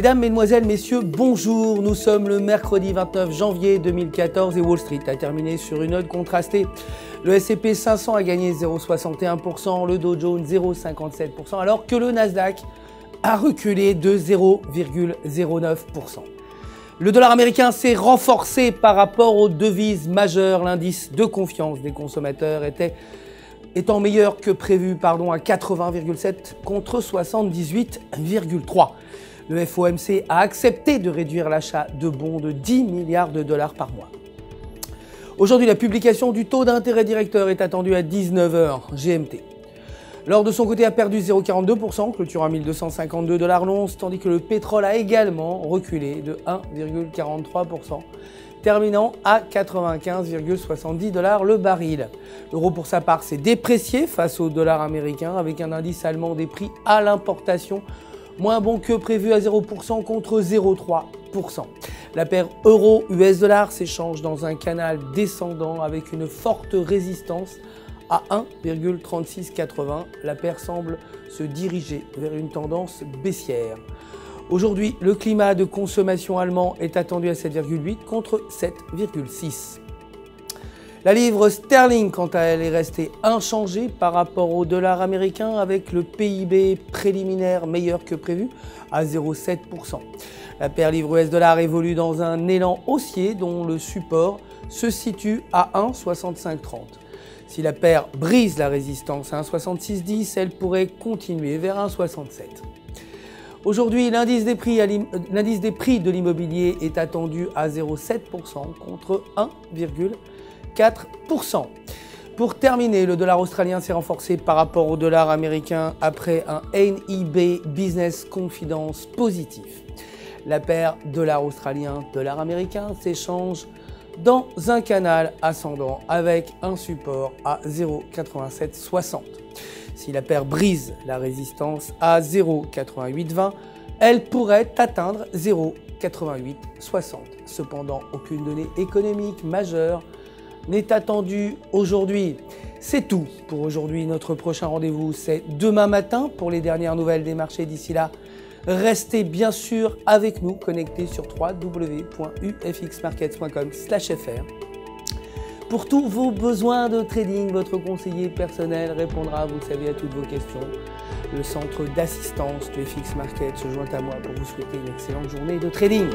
Mesdames, Mesdemoiselles, Messieurs, bonjour. Nous sommes le mercredi 29 janvier 2014 et Wall Street a terminé sur une note contrastée. Le S&P 500 a gagné 0,61%, le Dow Jones 0,57%, alors que le Nasdaq a reculé de 0,09%. Le dollar américain s'est renforcé par rapport aux devises majeures. L'indice de confiance des consommateurs étant meilleur que prévu à 80,7 contre 78,3. Le FOMC a accepté de réduire l'achat de bons de 10 milliards de dollars par mois. Aujourd'hui, la publication du taux d'intérêt directeur est attendue à 19h GMT. L'or de son côté a perdu 0,42%, clôturant à 1252 $ l'once, tandis que le pétrole a également reculé de 1,43%, terminant à 95,70 $ le baril. L'euro pour sa part s'est déprécié face au dollar américain avec un indice allemand des prix à l'importation moins bon que prévu à 0% contre 0,3%. La paire euro-US dollar s'échange dans un canal descendant avec une forte résistance à 1,3680. La paire semble se diriger vers une tendance baissière. Aujourd'hui, le climat de consommation allemand est attendu à 7,8 contre 7,6. La livre sterling, quant à elle, est restée inchangée par rapport au dollar américain avec le PIB préliminaire meilleur que prévu à 0,7%. La paire livre US dollar évolue dans un élan haussier dont le support se situe à 1,6530. Si la paire brise la résistance à 1,6610, elle pourrait continuer vers 1,67. Aujourd'hui, l'indice des prix de l'immobilier est attendu à 0,7% contre 1,4%. Pour terminer, le dollar australien s'est renforcé par rapport au dollar américain après un NIB Business Confidence positif. La paire dollar australien-dollar américain s'échange dans un canal ascendant avec un support à 0,8760. Si la paire brise la résistance à 0,8820, elle pourrait atteindre 0,8860. Cependant, aucune donnée économique majeure n'est attendue aujourd'hui. C'est tout pour aujourd'hui. Notre prochain rendez-vous, c'est demain matin pour les dernières nouvelles des marchés. D'ici là, restez bien sûr avec nous, connectés sur www.ufxmarkets.com/fr. Pour tous vos besoins de trading, votre conseiller personnel répondra, vous le savez, à toutes vos questions. Le centre d'assistance de FX Markets se joint à moi pour vous souhaiter une excellente journée de trading.